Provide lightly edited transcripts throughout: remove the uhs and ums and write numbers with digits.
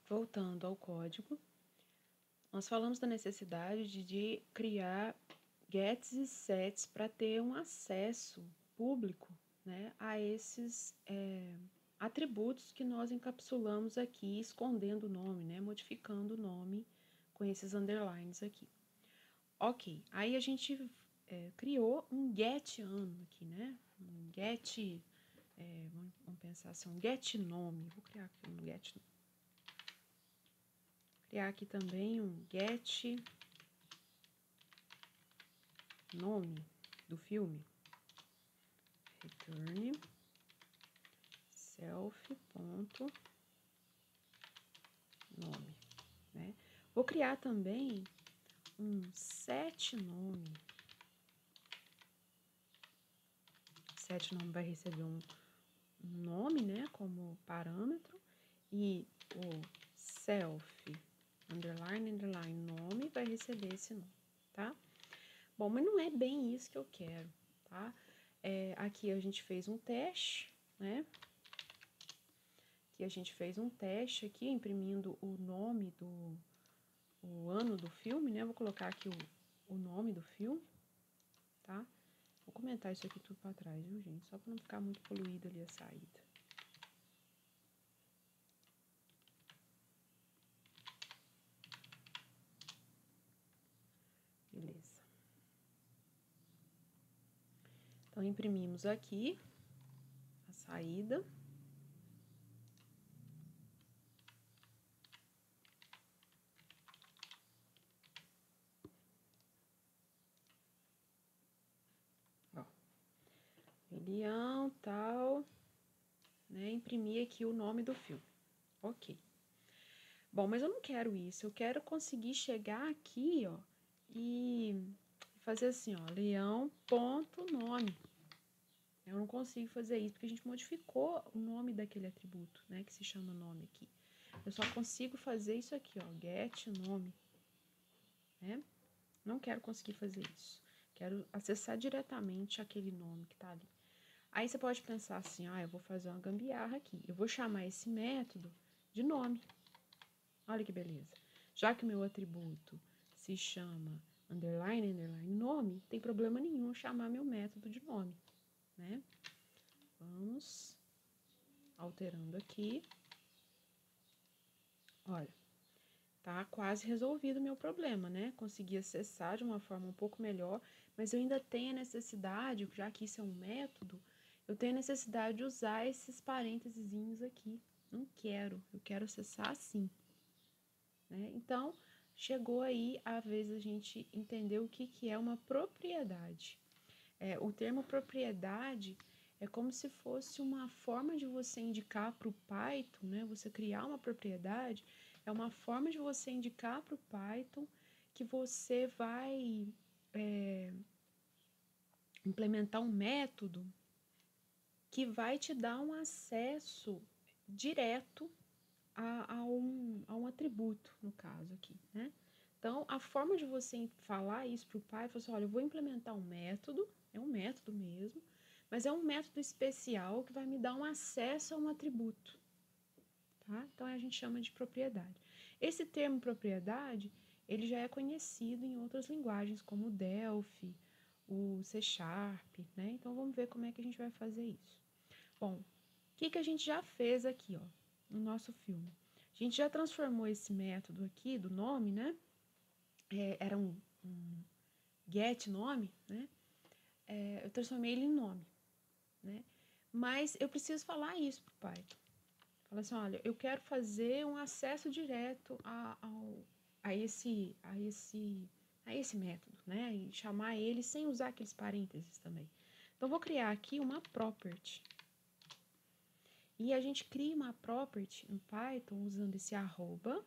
voltando ao código, nós falamos da necessidade de criar gets e sets para ter um acesso público, né, a esses atributos que nós encapsulamos aqui, escondendo o nome, né, modificando o nome com esses underlines aqui. Ok, aí a gente criou um get ano aqui, né, um get, vamos pensar assim, um get nome, vou criar aqui um get nome. Criar aqui também um get nome do filme. Return self.nome, né? Vou criar também um set nome. Set nome vai receber um nome, né, como parâmetro, e o self underline nome vai receber esse nome, tá? Bom, mas não é bem isso que eu quero, tá? Aqui a gente fez um teste, né? Aqui a gente fez um teste aqui, imprimindo o nome o ano do filme, né? Vou colocar aqui o nome do filme, tá? Vou comentar isso aqui tudo para trás, viu, gente? Só para não ficar muito poluído ali a saída. Beleza. Então, imprimimos aqui a saída. Ó. Leão, tal, né? Imprimir aqui o nome do filme. Ok. Bom, mas eu não quero isso. Eu quero conseguir chegar aqui, ó, e fazer assim, ó, leão.nome. Eu não consigo fazer isso porque a gente modificou o nome daquele atributo, né, que se chama nome aqui. Eu só consigo fazer isso aqui, ó, get nome, né? Não quero conseguir fazer isso. Quero acessar diretamente aquele nome que tá ali. Aí você pode pensar assim, eu vou fazer uma gambiarra aqui. Eu vou chamar esse método de nome. Olha que beleza. Já que o meu atributo se chama underline nome, tem problema nenhum chamar meu método de nome, né? Vamos alterando aqui. Olha, tá quase resolvido o meu problema, né? Consegui acessar de uma forma um pouco melhor, mas eu ainda tenho a necessidade, já que isso é um método, eu tenho a necessidade de usar esses parênteses aqui. Não quero, eu quero acessar assim, né? Então, chegou aí a vez a gente entender o que é uma propriedade. O termo propriedade é como se fosse uma forma de você indicar para o Python, né? Você criar uma propriedade, é uma forma de você indicar para o Python que você vai implementar um método que vai te dar um acesso direto a um atributo, no caso aqui, né? Então, a forma de você falar isso para o Python, assim, olha, eu vou implementar um método, é um método mesmo, mas é um método especial que vai me dar um acesso a um atributo, tá? Então, a gente chama de propriedade. Esse termo propriedade, ele já é conhecido em outras linguagens, como o Delphi, o C Sharp, né? Então, vamos ver como é que a gente vai fazer isso. Bom, o que a gente já fez aqui, ó, no nosso filme? A gente já transformou esse método aqui do nome, né? Era um get nome, né? Eu transformei ele em nome, né? Mas eu preciso falar isso para o Python. Fala assim, olha, eu quero fazer um acesso direto a esse método, né? E chamar ele sem usar aqueles parênteses também. Então, vou criar aqui uma property. E a gente cria uma property no Python usando esse arroba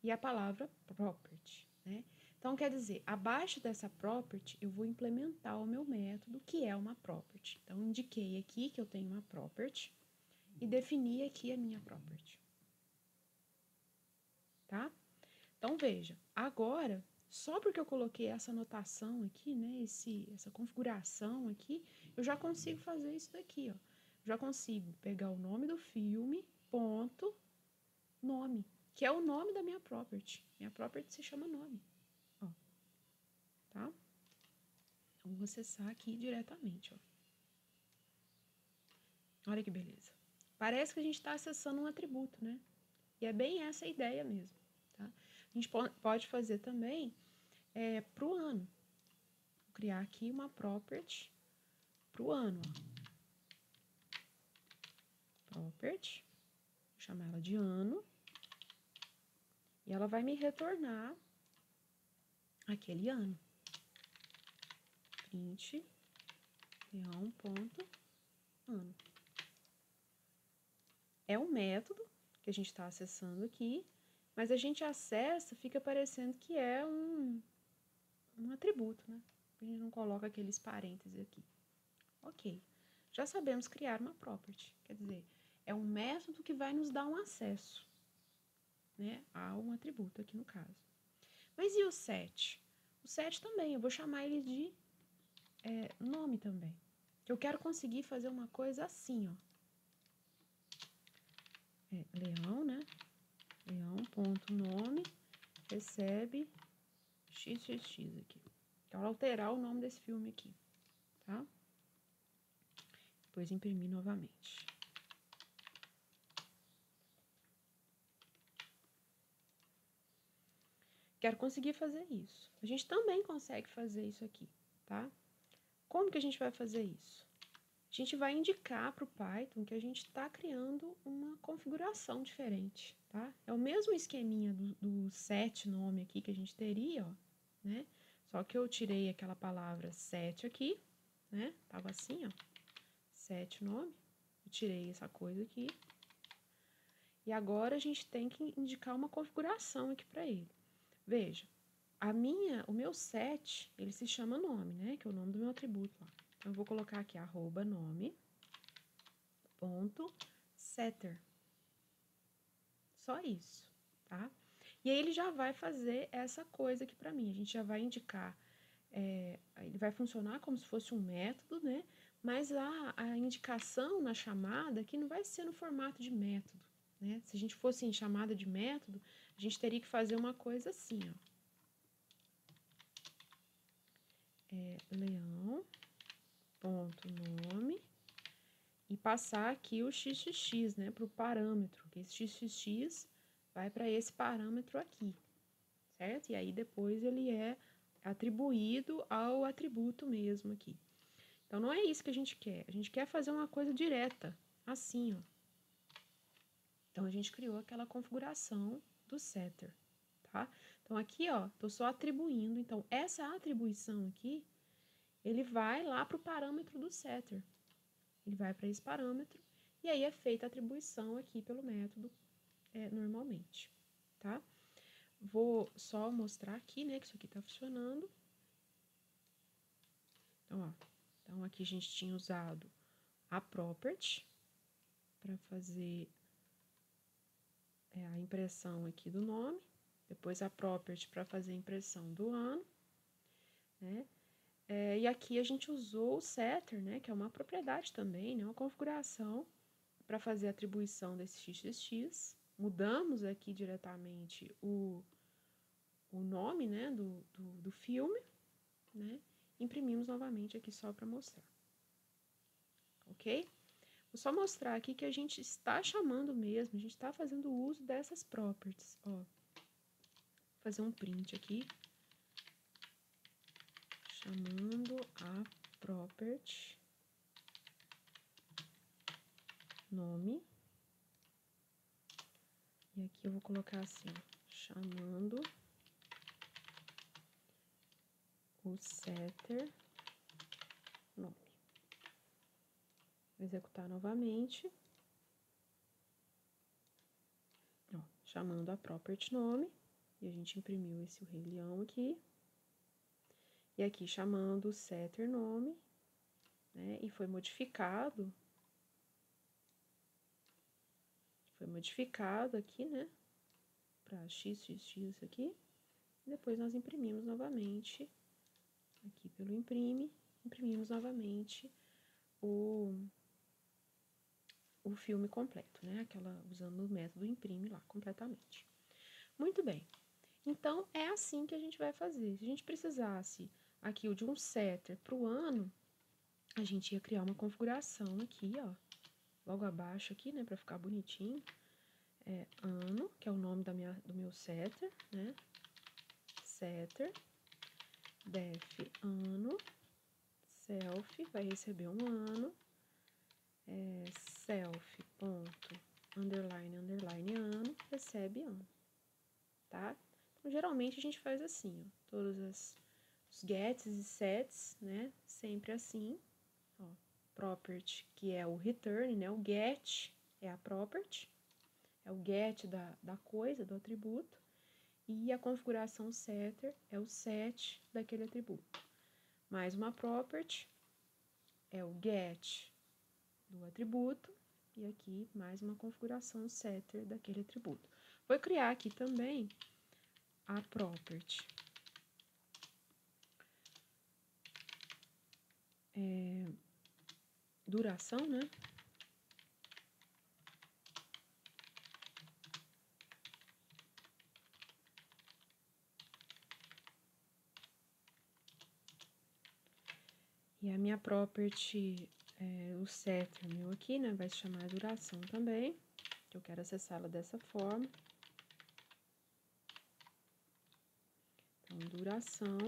e a palavra property, né? Então, quer dizer, abaixo dessa property, eu vou implementar o meu método, que é uma property. Então, indiquei aqui que eu tenho uma property e defini aqui a minha property. Tá? Então, veja, agora, só porque eu coloquei essa anotação aqui, né, essa configuração aqui, eu já consigo fazer isso daqui, ó. Já consigo pegar o nome do filme, ponto, nome, que é o nome da minha property. Minha property se chama nome, ó, tá? Então, vou acessar aqui diretamente, ó. Olha que beleza. Parece que a gente está acessando um atributo, né? E é bem essa a ideia mesmo, tá? A gente pode fazer também para o ano. Vou criar aqui uma property para o ano, ó. Property, vou chamar ela de ano, e ela vai me retornar aquele ano. Print leão.ano. É um método que a gente está acessando aqui, mas a gente acessa, fica parecendo que é um atributo, né? A gente não coloca aqueles parênteses aqui. Ok, já sabemos criar uma property, quer dizer, é um método que vai nos dar um acesso, né, a um atributo aqui no caso. Mas e o set? O set também, eu vou chamar ele de nome também. Eu quero conseguir fazer uma coisa assim, ó. Leão, né? Leão.nome recebe xxx aqui. Então, alterar o nome desse filme aqui, tá? Depois imprimir novamente. Quero conseguir fazer isso. A gente também consegue fazer isso aqui, tá? Como que a gente vai fazer isso? A gente vai indicar para o Python que a gente está criando uma configuração diferente, tá? É o mesmo esqueminha do set nome aqui que a gente teria, ó, né? Só que eu tirei aquela palavra set aqui, né? Tava assim, ó, set nome. Eu tirei essa coisa aqui. E agora a gente tem que indicar uma configuração aqui para ele. Veja, o meu set, ele se chama nome, né? Que é o nome do meu atributo lá. Então, eu vou colocar aqui, @nome, ponto, setter. Só isso, tá? E aí, ele já vai fazer essa coisa aqui pra mim. A gente já vai indicar, ele vai funcionar como se fosse um método, né? Mas a indicação na chamada aqui não vai ser no formato de método, né? Se a gente fosse em chamada de método, a gente teria que fazer uma coisa assim, ó. Leão.nome e passar aqui o xxx, né, para o parâmetro, que esse xxx vai para esse parâmetro aqui, certo? E aí depois ele é atribuído ao atributo mesmo aqui. Então, não é isso que a gente quer fazer uma coisa direta, assim, ó. Então, a gente criou aquela configuração do setter, tá? Então, aqui, ó, tô só atribuindo. Então, essa atribuição aqui, ele vai lá para o parâmetro do setter. Ele vai para esse parâmetro e aí é feita a atribuição aqui pelo método normalmente, tá? Vou só mostrar aqui, né, que isso aqui tá funcionando. Então, ó, então aqui a gente tinha usado a property para fazer a impressão aqui do nome, depois a property para fazer a impressão do ano, né? E aqui a gente usou o setter, né, que é uma propriedade também, né, uma configuração para fazer a atribuição desse xxx. Mudamos aqui diretamente o nome, né, do filme, né? Imprimimos novamente aqui só para mostrar. Ok? Vou só mostrar aqui que a gente está chamando mesmo, a gente está fazendo uso dessas properties, ó. Vou fazer um print aqui. Chamando a property nome. E aqui eu vou colocar assim, chamando o setter nome. Vou executar novamente. Ó, chamando a property nome. E a gente imprimiu esse Rei Leão aqui. E aqui chamando o setter nome, né? E foi modificado. Foi modificado aqui, né? Para xxx aqui. E depois nós imprimimos novamente aqui pelo imprime, imprimimos novamente o filme completo, né? Usando o método imprime lá completamente. Muito bem. Então, é assim que a gente vai fazer. Se a gente precisasse aqui de um setter para o ano, a gente ia criar uma configuração aqui, ó, logo abaixo aqui, né, para ficar bonitinho. Ano, que é o nome do meu setter, né? Setter, def ano, self, vai receber um ano, self, ponto, underline, underline, ano, recebe ano, tá? Então, geralmente a gente faz assim, ó, todos os gets e sets, né? Sempre assim, ó, property, que é o return, né? O get é a property, é o get da coisa, do atributo, e a configuração setter é o set daquele atributo. Mais uma property é o get do atributo, e aqui mais uma configuração setter daquele atributo. Vou criar aqui também a property duração, né? E a minha property, o setter meu aqui, né? Vai se chamar duração também, que eu quero acessá-la dessa forma. Então, duração,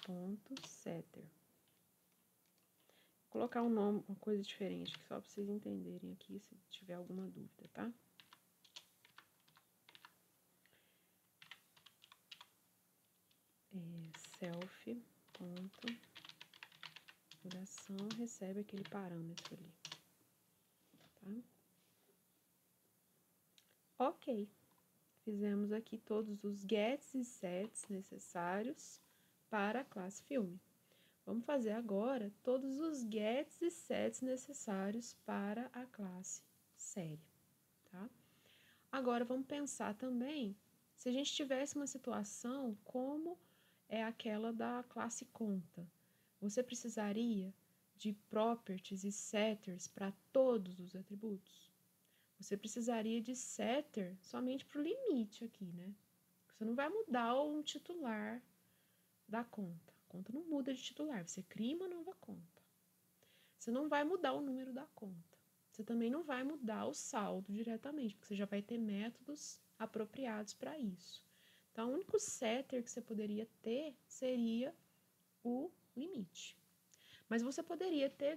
ponto setter. Vou colocar um nome, uma coisa diferente, só para vocês entenderem aqui, se tiver alguma dúvida, tá? Self, ponto, duração, recebe aquele parâmetro ali, tá? Ok. Fizemos aqui todos os gets e sets necessários para a classe filme. Vamos fazer agora todos os gets e sets necessários para a classe série, tá? Agora, vamos pensar também, se a gente tivesse uma situação como é aquela da classe conta, você precisaria de properties e setters para todos os atributos? Você precisaria de setter somente para o limite aqui, né? Você não vai mudar um titular da conta. A conta não muda de titular, você cria uma nova conta. Você não vai mudar o número da conta. Você também não vai mudar o saldo diretamente, porque você já vai ter métodos apropriados para isso. Então, o único setter que você poderia ter seria o limite. Mas você poderia ter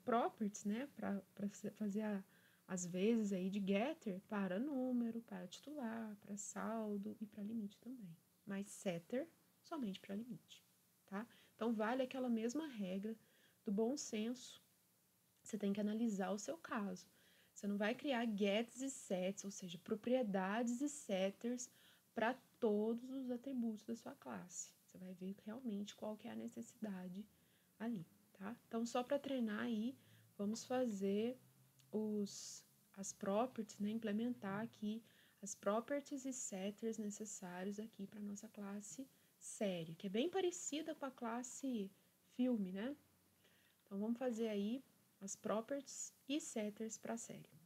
properties, né, para fazer as vezes aí de getter para número, para titular, para saldo e para limite também. Mas setter somente para limite, tá? Então, vale aquela mesma regra do bom senso. Você tem que analisar o seu caso. Você não vai criar gets e sets, ou seja, propriedades e setters para todos os atributos da sua classe. Você vai ver realmente qual que é a necessidade ali, tá? Então, só para treinar aí, vamos fazer as properties, né? Implementar aqui as properties e setters necessários aqui para nossa classe série, que é bem parecida com a classe filme, né? Então, vamos fazer aí as properties e setters para a série.